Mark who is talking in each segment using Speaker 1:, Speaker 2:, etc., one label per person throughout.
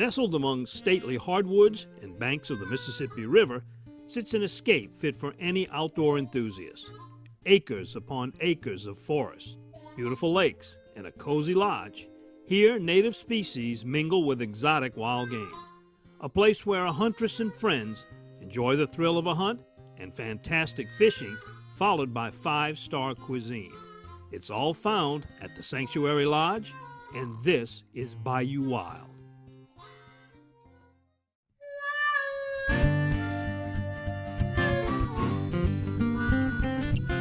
Speaker 1: Nestled among stately hardwoods and banks of the Mississippi River sits an escape fit for any outdoor enthusiast. Acres upon acres of forest, beautiful lakes, and a cozy lodge. Here, native species mingle with exotic wild game. A place where a huntress and friends enjoy the thrill of a hunt and fantastic fishing, followed by five-star cuisine. It's all found at the Sanctuary Lodge, and this is Bayou Wild.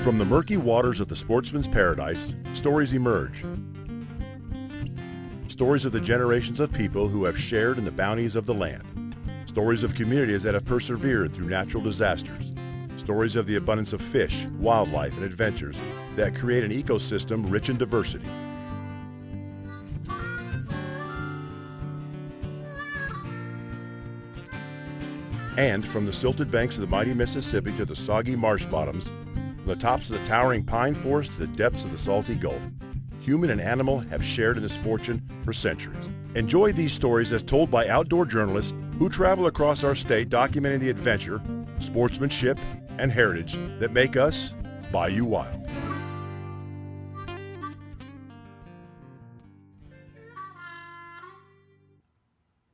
Speaker 2: From the murky waters of the sportsman's paradise, stories emerge. Stories of the generations of people who have shared in the bounties of the land. Stories of communities that have persevered through natural disasters. Stories of the abundance of fish, wildlife, and adventures that create an ecosystem rich in diversity. And from the silted banks of the mighty Mississippi to the soggy marsh bottoms, from the tops of the towering pine forest to the depths of the salty Gulf, human and animal have shared in this fortune for centuries. Enjoy these stories as told by outdoor journalists who travel across our state documenting the adventure, sportsmanship, and heritage that make us Bayou Wild.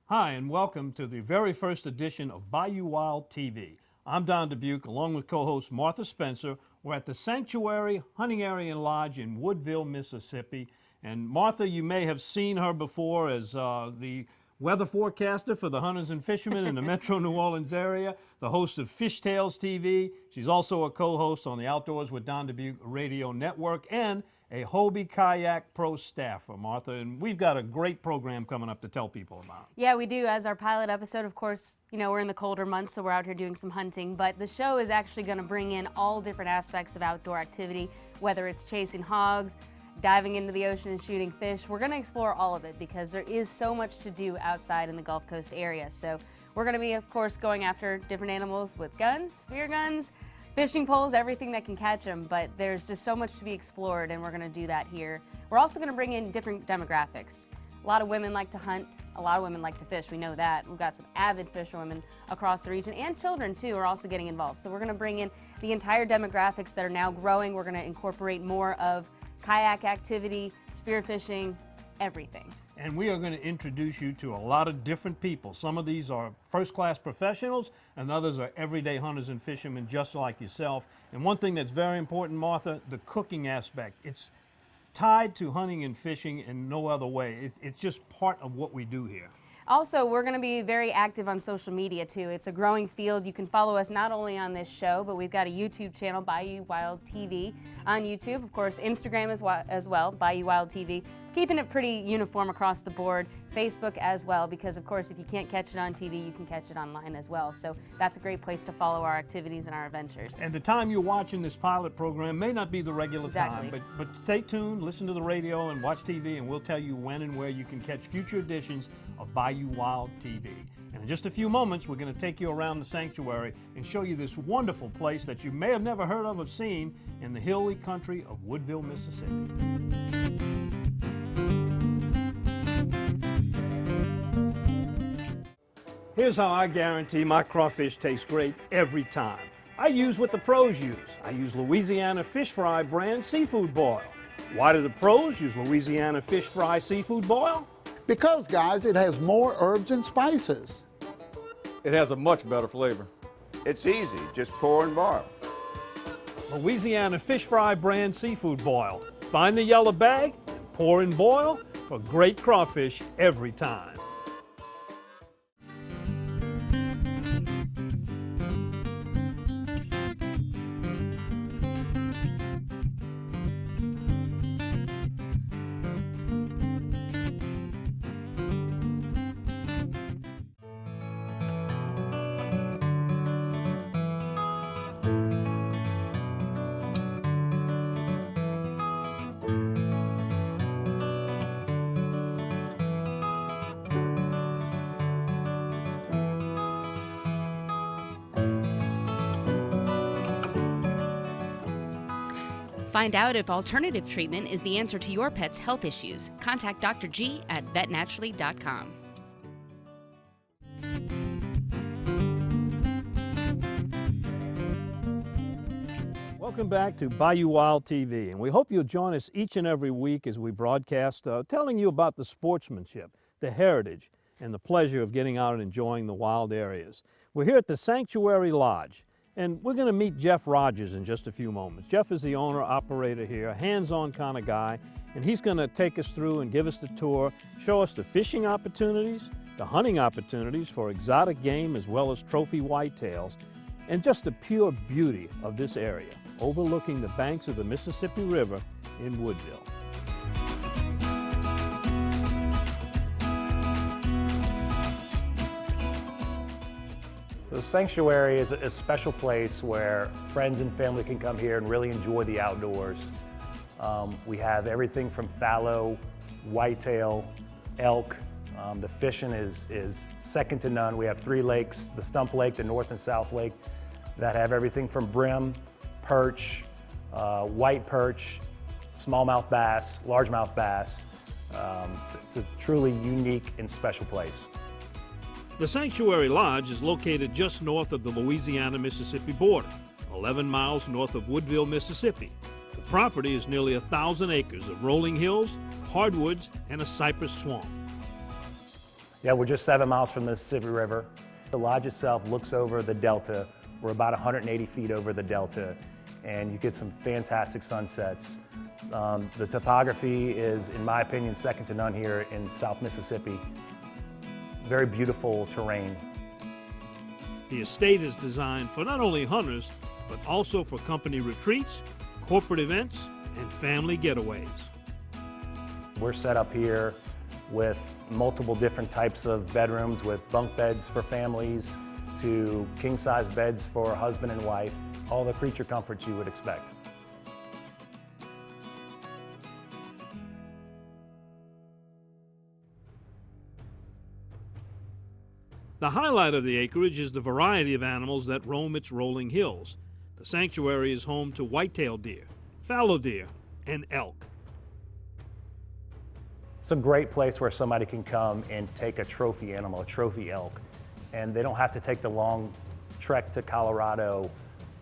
Speaker 1: Hi, and welcome to the very first edition of Bayou Wild TV. I'm Don Dubuc, along with co-host Martha Spencer. We're at the Sanctuary Hunting Area and Lodge in Woodville, Mississippi. And Martha, you may have seen her before as the weather forecaster for the hunters and fishermen in the Metro New Orleans area, the host of Fish Tales TV. She's also a co-host on the Outdoors with Don Dubuc Radio Network and a Hobie Kayak Pro staffer, Martha. And we've got a great program coming up to tell people about.
Speaker 3: Yeah, we do. As our pilot episode, of course, you know, we're in the colder months, so we're out here doing some hunting. But the show is actually going to bring in all different aspects of outdoor activity, whether it's chasing hogs, diving into the ocean and shooting fish. We're going to explore all of it because there is so much to do outside in the Gulf Coast area. So we're going to be, of course, going after different animals with guns, spear guns, fishing poles, everything that can catch them, but there's just so much to be explored, and we're going to do that here. We're also going to bring in different demographics. A lot of women like to hunt, a lot of women like to fish, we know that. We've got some avid fisherwomen across the region, and children too are also getting involved. So we're going to bring in the entire demographics that are now growing. We're going to incorporate more of kayak activity, spearfishing, everything.
Speaker 1: And we are going to introduce you to a lot of different people. Some of these are first-class professionals, and others are everyday hunters and fishermen just like yourself. And one thing that's very important, Martha, the cooking aspect. It's tied to hunting and fishing in no other way. It's just part of what we do here.
Speaker 3: Also, we're going to be very active on social media too. It's a growing field. You can follow us not only on this show, but we've got a YouTube channel, Bayou Wild TV, on YouTube. Of course, Instagram as well, Bayou Wild TV. Keeping it pretty uniform across the board. Facebook as well, because of course, if you can't catch it on TV, you can catch it online as well. So that's a great place to follow our activities and our adventures.
Speaker 1: And the time you're watching this pilot program may not be the regular
Speaker 3: Exactly.
Speaker 1: time, but stay tuned, listen to the radio and watch TV, and we'll tell you when and where you can catch future editions of Bayou Wild TV. And in just a few moments, we're going to take you around the sanctuary and show you this wonderful place that you may have never heard of or seen in the hilly country of Woodville, Mississippi. Here's how I guarantee my crawfish taste great every time. I use what the pros use. I use Louisiana Fish Fry brand seafood boil. Why do the pros use Louisiana Fish Fry seafood boil?
Speaker 4: Because, guys, it has more herbs and spices.
Speaker 5: It has a much better flavor.
Speaker 6: It's easy, just pour and boil.
Speaker 1: Louisiana Fish Fry brand seafood boil. Find the yellow bag, and pour and boil for great crawfish every time.
Speaker 7: Find out if alternative treatment is the answer to your pet's health issues. Contact Dr. G at vetnaturally.com.
Speaker 1: Welcome back to Bayou Wild TV, and we hope you'll join us each and every week as we broadcast, telling you about the sportsmanship, the heritage, and the pleasure of getting out and enjoying the wild areas. We're here at the Sanctuary Lodge, and we're going to meet Jeff Rogers in just a few moments. Jeff is the owner-operator here, a hands-on kind of guy, and he's going to take us through and give us the tour, show us the fishing opportunities, the hunting opportunities for exotic game as well as trophy whitetails, and just the pure beauty of this area, overlooking the banks of the Mississippi River in Woodville.
Speaker 8: The Sanctuary is a special place where friends and family can come here and really enjoy the outdoors. We have everything from fallow, whitetail, elk. The fishing is second to none. We have 3 lakes, the Stump Lake, the North and South Lake, that have everything from brim, perch, white perch, smallmouth bass, largemouth bass. It's a truly unique and special place.
Speaker 1: The Sanctuary Lodge is located just north of the Louisiana-Mississippi border, 11 miles north of Woodville, Mississippi. The property is nearly 1,000 acres of rolling hills, hardwoods, and a cypress swamp.
Speaker 8: Yeah, we're just 7 miles from the Mississippi River. The lodge itself looks over the delta. We're about 180 feet over the delta, and you get some fantastic sunsets. The topography is, in my opinion, second to none here in South Mississippi. Very beautiful terrain.
Speaker 1: The estate is designed for not only hunters, but also for company retreats, corporate events, and family getaways.
Speaker 8: We're set up here with multiple different types of bedrooms, with bunk beds for families to king-size beds for husband and wife, all the creature comforts you would expect.
Speaker 1: The highlight of the acreage is the variety of animals that roam its rolling hills. The sanctuary is home to white-tailed deer, fallow deer, and elk.
Speaker 8: It's a great place where somebody can come and take a trophy animal, a trophy elk, and they don't have to take the long trek to Colorado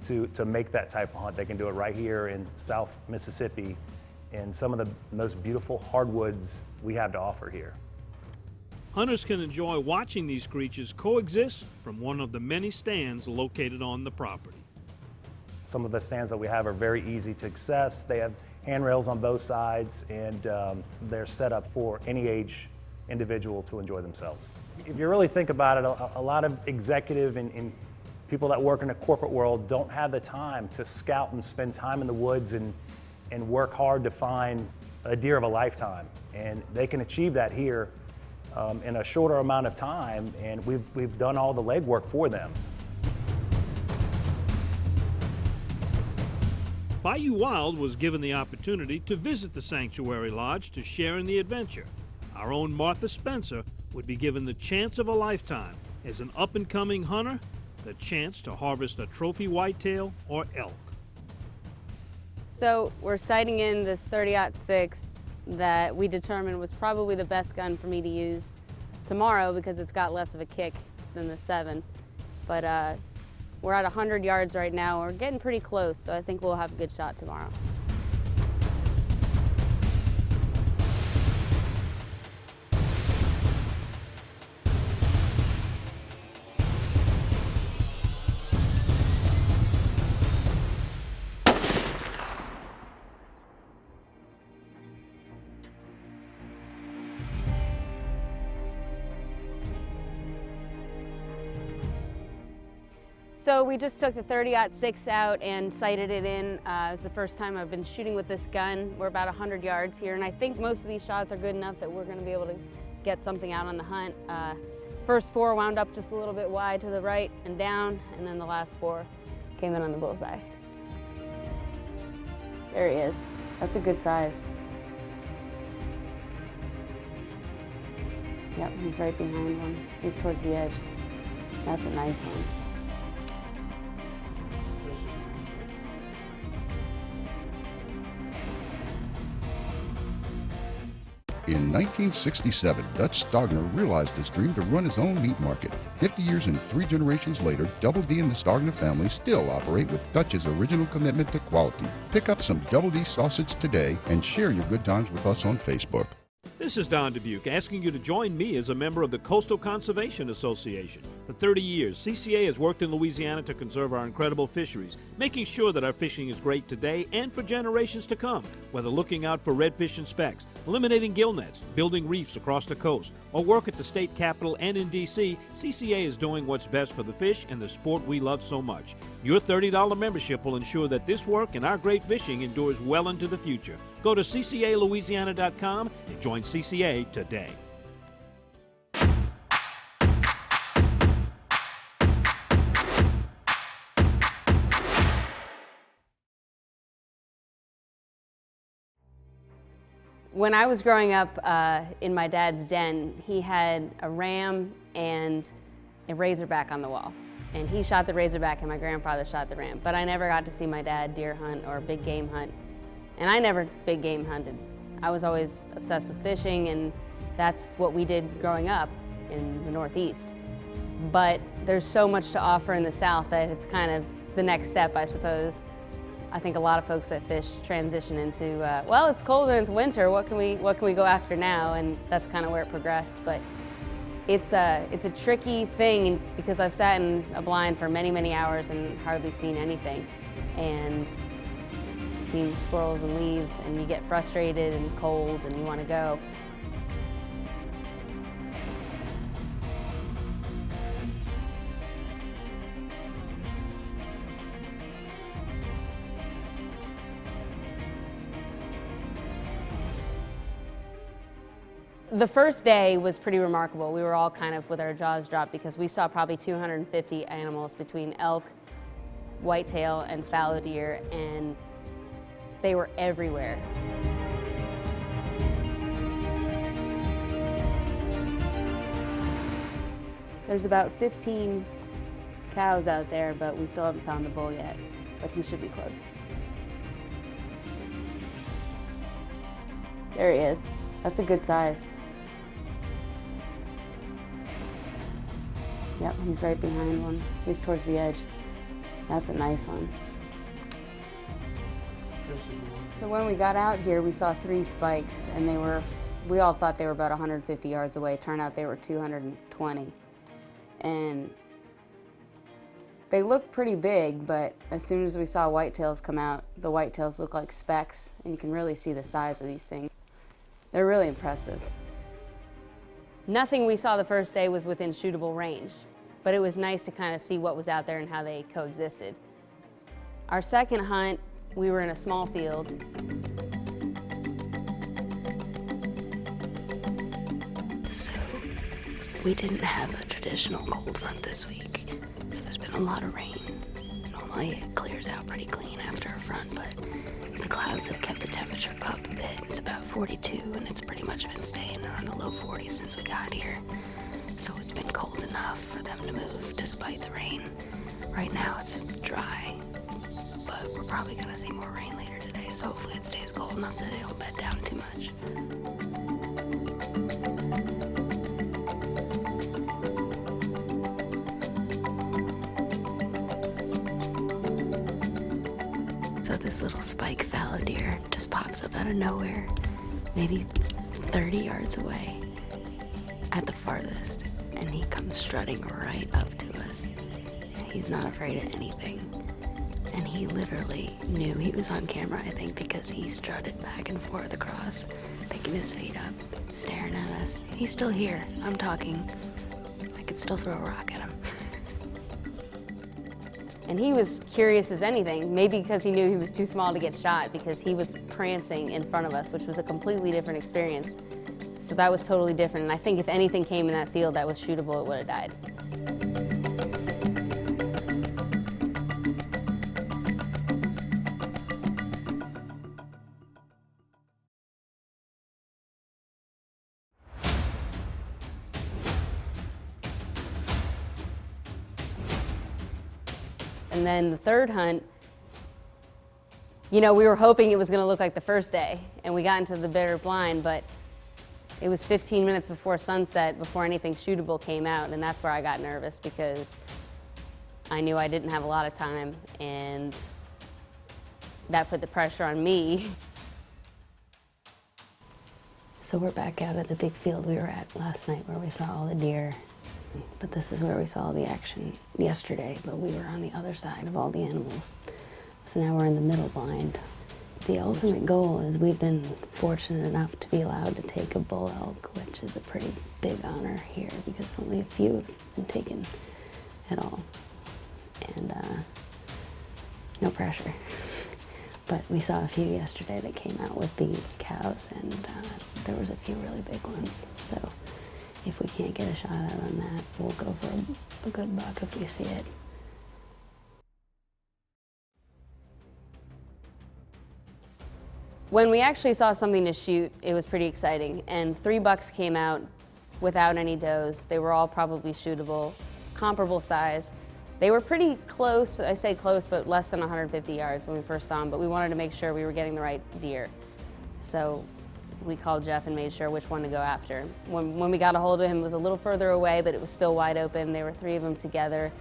Speaker 8: to make that type of hunt. They can do it right here in South Mississippi in some of the most beautiful hardwoods we have to offer here.
Speaker 1: Hunters can enjoy watching these creatures coexist from one of the many stands located on the property.
Speaker 8: Some of the stands that we have are very easy to access. They have handrails on both sides, and they're set up for any age individual to enjoy themselves. If you really think about it, a lot of executive and people that work in the corporate world don't have the time to scout and spend time in the woods and work hard to find a deer of a lifetime. And they can achieve that here in a shorter amount of time, and we've done all the legwork for them.
Speaker 1: Bayou Wild was given the opportunity to visit the Sanctuary Lodge to share in the adventure. Our own Martha Spencer would be given the chance of a lifetime as an up-and-coming hunter, the chance to harvest a trophy whitetail or elk.
Speaker 3: So we're sighting in this 30-06 that we determined was probably the best gun for me to use tomorrow because it's got less of a kick than the 7. But we're at 100 yards right now. We're getting pretty close, so I think we'll have a good shot tomorrow. So we just took the 30-06 out and sighted it in. It's the first time I've been shooting with this gun. We're about 100 yards here, and I think most of these shots are good enough that we're going to be able to get something out on the hunt. First 4 wound up just a little bit wide to the right and down, and then the last 4 came in on the bullseye. There he is. That's a good size. Yep, he's right behind one. He's towards the edge. That's a nice one.
Speaker 9: In In 1967, Dutch Stogner realized his dream to run his own meat market. 50 years and 3 generations later, Double D and the Stogner family still operate with Dutch's original commitment to quality. Pick up some Double D sausage today and share your good times with us on Facebook.
Speaker 1: This is Don Dubuc asking you to join me as a member of the Coastal Conservation Association. For 30 years, CCA has worked in Louisiana to conserve our incredible fisheries, making sure that our fishing is great today and for generations to come. Whether looking out for redfish and specks, eliminating gill nets, building reefs across the coast, or work at the state capitol and in D.C., CCA is doing what's best for the fish and the sport we love so much. Your $30 membership will ensure that this work and our great fishing endures well into the future. Go to ccalouisiana.com and join CCA today.
Speaker 3: When I was growing up in my dad's den, he had a ram and a razorback on the wall. And he shot the razorback and my grandfather shot the ram. But I never got to see my dad deer hunt or big game hunt. And I never big game hunted. I was always obsessed with fishing, and that's what we did growing up in the Northeast. But there's so much to offer in the South that it's kind of the next step, I suppose. I think a lot of folks that fish transition into, well, it's cold and it's winter, what can we go after now? And that's kind of where it progressed. But it's a tricky thing because I've sat in a blind for many, many hours and hardly seen anything. And seen squirrels and leaves, and you get frustrated and cold and you want to go. The first day was pretty remarkable. We were all kind of with our jaws dropped because we saw probably 250 animals between elk, whitetail, and fallow deer, and they were everywhere. There's about 15 cows out there, but we still haven't found the bull yet, but he should be close. There he is. That's a good size. Yep, he's right behind one. He's towards the edge. That's a nice one. So when we got out here, we saw 3 spikes, and we all thought they were about 150 yards away. Turned out they were 220. And they look pretty big, but as soon as we saw whitetails come out, the whitetails look like specks, and you can really see the size of these things. They're really impressive. Nothing we saw the first day was within shootable range, but it was nice to kind of see what was out there and how they coexisted. Our second hunt, we were in a small field.
Speaker 7: So we didn't have a traditional cold front this week, so there's been a lot of rain. Normally it clears out pretty clean after a front, but the clouds have kept the temperature up a bit. It's about 42, and it's pretty much been staying around the low 40s since we got here. So it's been cold enough for them to move despite the rain. Right now it's dry, but we're probably gonna see more rain later today, so hopefully it stays cold enough that they don't bed down too much. So this little spike fallow deer just pops up out of nowhere, maybe 30 yards away at the farthest, and he comes strutting right up to us. He's not afraid of anything. And he literally knew he was on camera, I think, because he strutted back and forth across, picking his feet up, staring at us. He's still here. I'm talking. I could still throw a rock at him.
Speaker 3: And he was curious as anything, maybe because he knew he was too small to get shot, because he was prancing in front of us, which was a completely different experience. So that was totally different. And I think if anything came in that field that was shootable, it would have died. And then the third hunt, you know, we were hoping it was going to look like the first day, and we got into the bitter blind, but It was 15 minutes before sunset, before anything shootable came out, and that's where I got nervous because I knew I didn't have a lot of time, and that put the pressure on me.
Speaker 7: So we're back out at the big field we were at last night where we saw all the deer. But this is where we saw the action yesterday, but we were on the other side of all the animals. So now we're in the middle blind. The ultimate goal is we've been fortunate enough to be allowed to take a bull elk, which is a pretty big honor here because only a few have been taken at all. And no pressure. But we saw a few yesterday that came out with the cows, and there was a few really big ones. So if we can't get a shot out on that, we'll go for a good buck if we see it.
Speaker 3: When we actually saw something to shoot, it was pretty exciting. And 3 bucks came out without any does. They were all probably shootable, comparable size. They were pretty close, I say close, but less than 150 yards when we first saw them, but we wanted to make sure we were getting the right deer. So we called Jeff and made sure which one to go after. When we got a hold of him, it was a little further away, but it was still wide open. There were 3 of them together.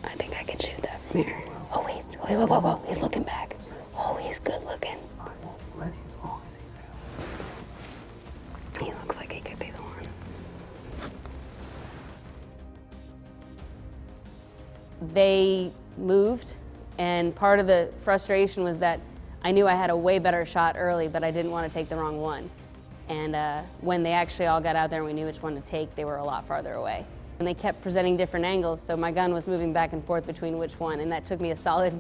Speaker 7: I think I can shoot that from here. Oh, wait, whoa, he's looking back. Oh, he's good looking. He looks like he could be the one.
Speaker 3: They moved, and part of the frustration was that I knew I had a way better shot early, but I didn't want to take the wrong one. And when they actually all got out there and we knew which one to take, they were a lot farther away. And they kept presenting different angles, so my gun was moving back and forth between which one, and that took me a solid,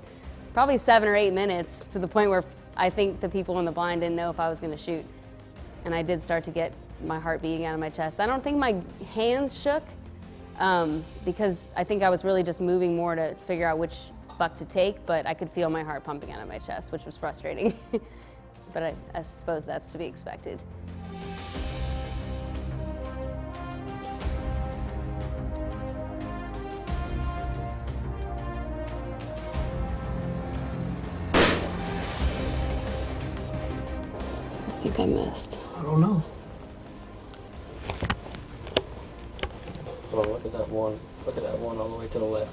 Speaker 3: probably 7 or 8 minutes, to the point where I think the people in the blind didn't know if I was going to shoot. And I did start to get my heart beating out of my chest. I don't think my hands shook, because I think I was really just moving more to figure out which buck to take, but I could feel my heart pumping out of my chest, which was frustrating. But I suppose that's to be expected.
Speaker 7: I think I missed.
Speaker 1: I don't know.
Speaker 10: Oh, look at that one. Look at that one all the way to the left.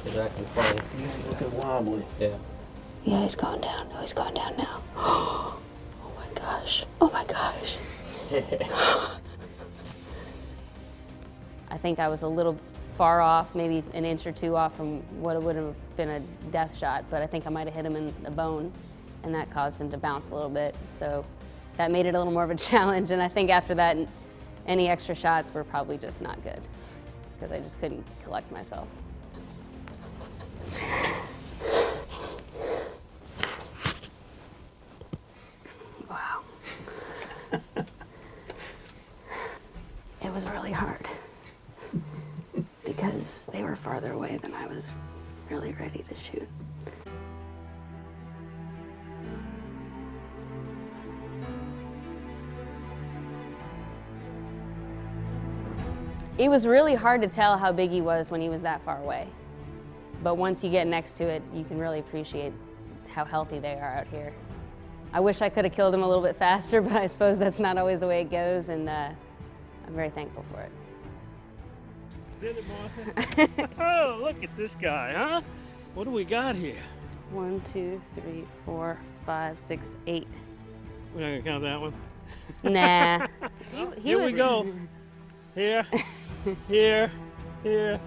Speaker 10: He's acting funny.
Speaker 1: Yeah, looking wobbly.
Speaker 10: Yeah.
Speaker 7: Yeah, he's going down. Oh, he's going down now. Oh my gosh. Oh my gosh.
Speaker 3: I think I was a little far off, maybe an inch or 2 off from what would have been a death shot, but I think I might have hit him in the bone, and that caused him to bounce a little bit. So that made it a little more of a challenge, and I think after that, any extra shots were probably just not good, because I just couldn't collect myself.
Speaker 7: Wow. It was really hard because they were farther away than I was really ready to shoot.
Speaker 3: It was really hard to tell how big he was when he was that far away. But once you get next to it, you can really appreciate how healthy they are out here. I wish I could have killed him a little bit faster, but I suppose that's not always the way it goes, and I'm very thankful for it.
Speaker 1: Did it, Martha? Oh, look at this guy, huh? What do we got here?
Speaker 3: 1, 2, 3, 4, 5, 6, 8.
Speaker 1: We're not gonna count that one.
Speaker 3: Nah.
Speaker 1: Here we go. Here, here, here,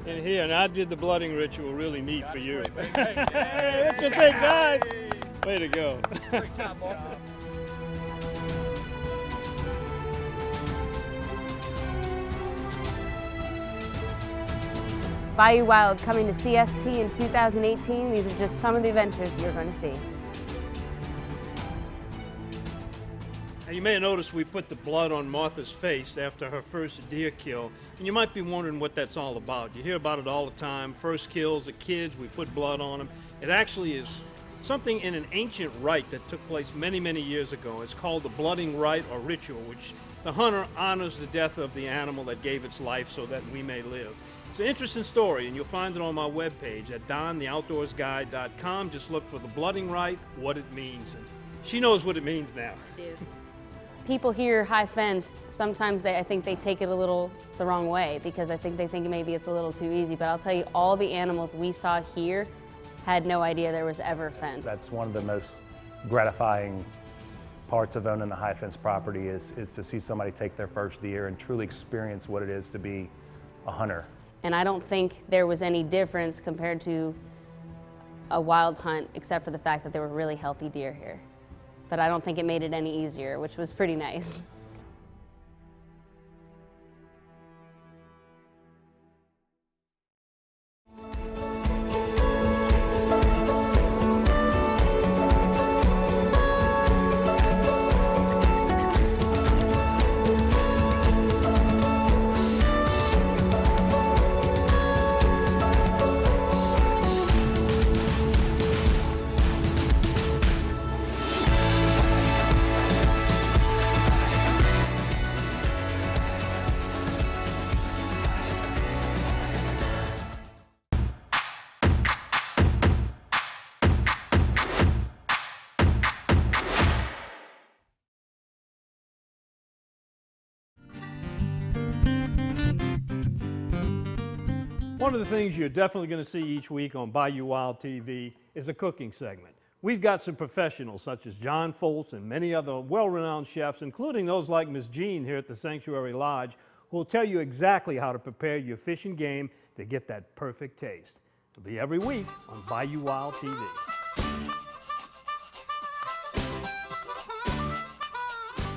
Speaker 1: and here. And I did the blooding ritual really neat for you. That's a big guys. Way to go.
Speaker 5: Great job, Martha.
Speaker 3: Bayou Wild coming to CST in 2018. These are just some of the adventures you're going to see.
Speaker 1: Now, you may have noticed we put the blood on Martha's face after her first deer kill, and you might be wondering what that's all about. You hear about it all the time. First kills of kids, we put blood on them. It actually is something in an ancient rite that took place many, many years ago. It's called the blooding rite or ritual, which the hunter honors the death of the animal that gave its life so that we may live. It's an interesting story, and you'll find it on my webpage at dontheoutdoorsguide.com. Just look for the blooding right, what it means. And she knows what it means now.
Speaker 3: People hear high fence, sometimes I think they take it a little the wrong way, because I think they think maybe it's a little too easy. But I'll tell you, all the animals we saw here had no idea there was ever a fence.
Speaker 8: That's one of the most gratifying parts of owning the high fence property is to see somebody take their first deer and truly experience what it is to be a hunter.
Speaker 3: And I don't think there was any difference compared to a wild hunt, except for the fact that there were really healthy deer here. But I don't think it made it any easier, which was pretty nice.
Speaker 1: One of the things you're definitely going to see each week on Bayou Wild TV is a cooking segment. We've got some professionals such as John Foltz and many other well-renowned chefs, including those like Miss Jean here at the Sanctuary Lodge, who will tell you exactly how to prepare your fish and game to get that perfect taste. It'll be every week on Bayou Wild TV.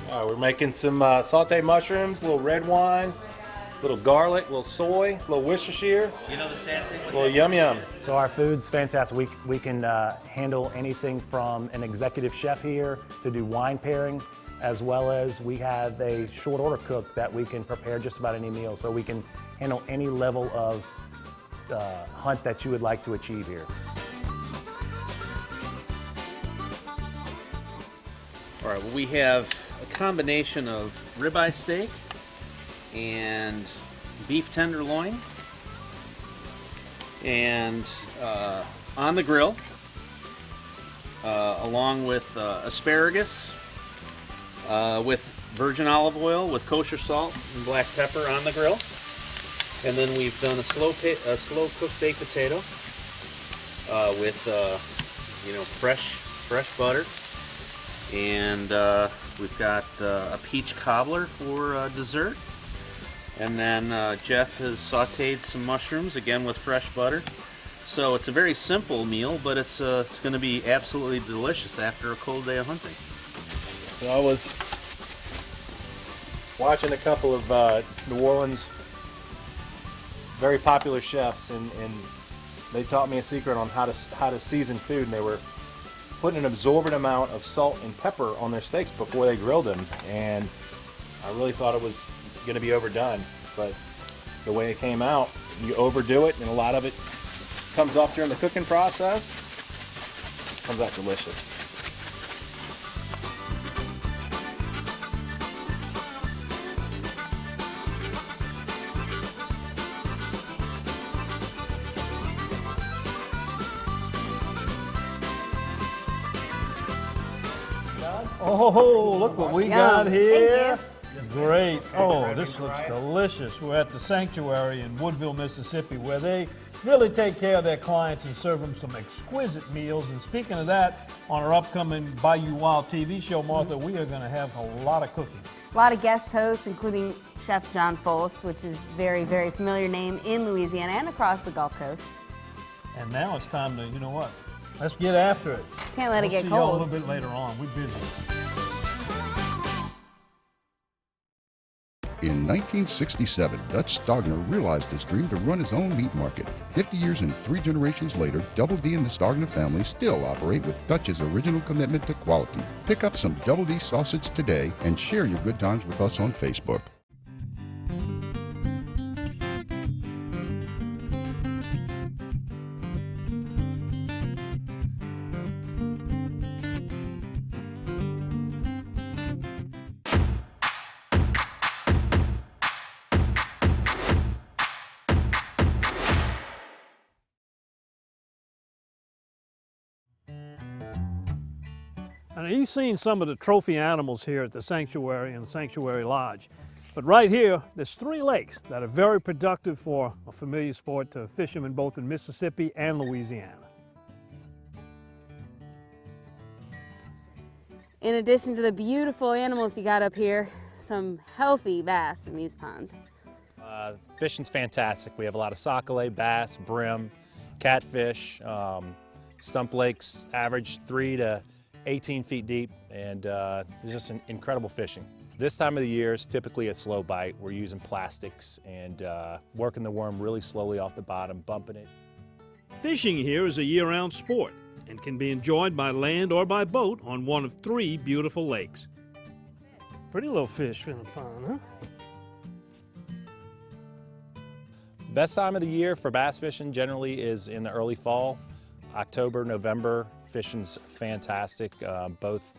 Speaker 11: All right, we're making some sauteed mushrooms, a little red wine, a little garlic, a little soy, a little Worcestershire.
Speaker 10: You know the sad thing with
Speaker 11: a little yum yum.
Speaker 8: So our food's fantastic. We can handle anything from an executive chef here to do wine pairing, as well as we have a short order cook that we can prepare just about any meal. So we can handle any level of hunt that you would like to achieve here.
Speaker 10: All right, well, we have a combination of ribeye steak and beef tenderloin, and on the grill, along with asparagus, with virgin olive oil, with kosher salt and black pepper on the grill, and then we've done a slow cooked baked potato with fresh butter, and we've got a peach cobbler for dessert. And then Jeff has sauteed some mushrooms, again with fresh butter. So it's a very simple meal, but it's going to be absolutely delicious after a cold day of hunting.
Speaker 11: So I was watching a couple of New Orleans very popular chefs, and they taught me a secret on how to season food, and they were putting an absorbent amount of salt and pepper on their steaks before they grilled them, and I really thought it was going to be overdone, but the way it came out, you overdo it and a lot of it comes off during the cooking process. It comes out delicious.
Speaker 1: Oh, look what we got here.
Speaker 3: Thank
Speaker 1: Great. Oh, this looks delicious. We're at the Sanctuary in Woodville, Mississippi, where they really take care of their clients and serve them some exquisite meals. And speaking of that, on our upcoming Bayou Wild TV show, Martha, we are going to have a lot of cooking.
Speaker 3: A lot of guest hosts, including Chef John Foltz, which is very, very familiar name in Louisiana and across the Gulf Coast.
Speaker 1: And now it's time to, you know what? Let's get after it.
Speaker 3: Can't let it get
Speaker 1: See y'all a
Speaker 3: cold.
Speaker 1: little bit later on. We're busy.
Speaker 9: In 1967, Dutch Stogner realized his dream to run his own meat market. 50 years and 3 generations later, Double D and the Stogner family still operate with Dutch's original commitment to quality. Pick up some Double D sausage today and share your good times with us on Facebook.
Speaker 1: And you've seen some of the trophy animals here at the sanctuary and the Sanctuary Lodge. But right here, there's 3 lakes that are very productive for a familiar sport to fishermen both in Mississippi and Louisiana.
Speaker 3: In addition to the beautiful animals you got up here, some healthy bass in these ponds.
Speaker 8: Fishing's fantastic. We have a lot of sockeye, bass, brim, catfish. Stump lakes average 3 to 18 feet deep, and it's just incredible fishing. This time of the year is typically a slow bite. We're using plastics and working the worm really slowly off the bottom, bumping it.
Speaker 1: Fishing here is a year-round sport and can be enjoyed by land or by boat on one of 3 beautiful lakes. Pretty little fish in the pond, huh?
Speaker 8: Best time of the year for bass fishing generally is in the early fall. October, November, fishing's fantastic, both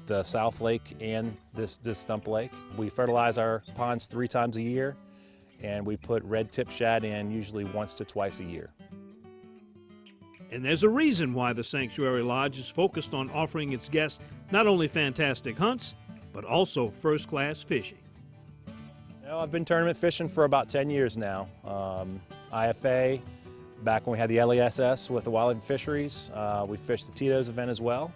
Speaker 8: the South Lake and this Stump Lake. We fertilize our ponds 3 times a year, and we put red tip shad in usually once to twice a year.
Speaker 1: And there's a reason why the Sanctuary Lodge is focused on offering its guests not only fantastic hunts, but also first-class fishing.
Speaker 8: You know, I've been tournament fishing for about 10 years now. IFA, back when we had the LESS with the Wildlife and Fisheries, we fished the Tito's event as well.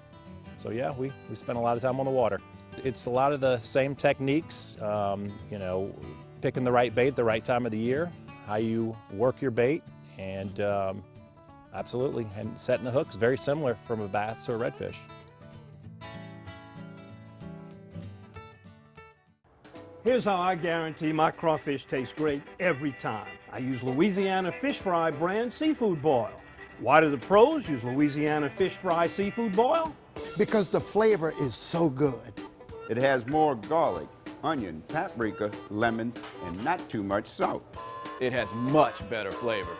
Speaker 8: So yeah, we spent a lot of time on the water. It's a lot of the same techniques, you know, picking the right bait the right time of the year, how you work your bait, and absolutely, and setting the hooks, very similar from a bass to a redfish.
Speaker 1: Here's how I guarantee my crawfish taste great every time. I use Louisiana Fish Fry brand seafood boil. Why do the pros use Louisiana Fish Fry seafood boil?
Speaker 4: Because the flavor is so good.
Speaker 6: It has more garlic, onion, paprika, lemon, and not too much salt.
Speaker 5: It has much better flavor.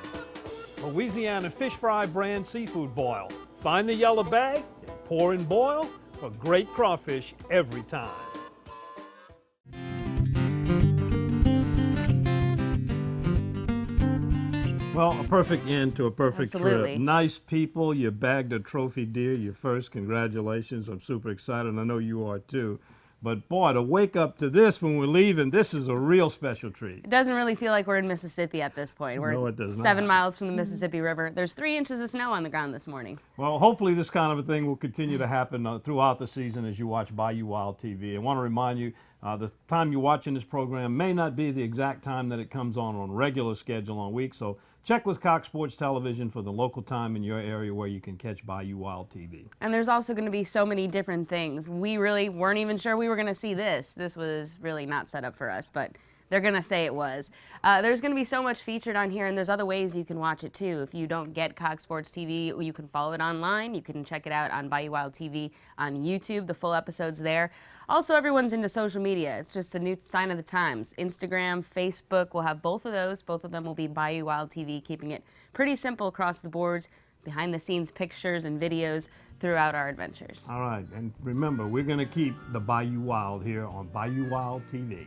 Speaker 1: Louisiana Fish Fry brand seafood boil. Find the yellow bag and pour and boil for great crawfish every time. Well, a perfect end to a perfect
Speaker 3: Absolutely.
Speaker 1: trip. Nice people. You bagged a trophy deer, your first. Congratulations. I'm super excited. I know you are too. But boy, to wake up to this when we're leaving, this is a real special treat.
Speaker 3: It doesn't really feel like we're in Mississippi at this point. We're
Speaker 1: No, it does
Speaker 3: 7
Speaker 1: not.
Speaker 3: miles from the Mississippi River. There's 3 inches of snow on the ground this morning.
Speaker 1: Well, hopefully this kind of a thing will continue to happen throughout the season as you watch Bayou Wild TV. I want to remind you, the time you're watching this program may not be the exact time that it comes on regular schedule on week, so check with Cox Sports Television for the local time in your area where you can catch Bayou Wild TV.
Speaker 3: And there's also going to be so many different things. We really weren't even sure we were going to see this. This was really not set up for us, but they're going to say it was. There's going to be so much featured on here, and there's other ways you can watch it too. If you don't get Cox Sports TV, you can follow it online. You can check it out on Bayou Wild TV on YouTube, the full episode's there. Also, everyone's into social media. It's just a new sign of the times. Instagram, Facebook, we'll have both of those. Both of them will be Bayou Wild TV, keeping it pretty simple across the boards, behind-the-scenes pictures and videos throughout our adventures.
Speaker 1: All right, and remember, we're going to keep the Bayou Wild here on Bayou Wild TV.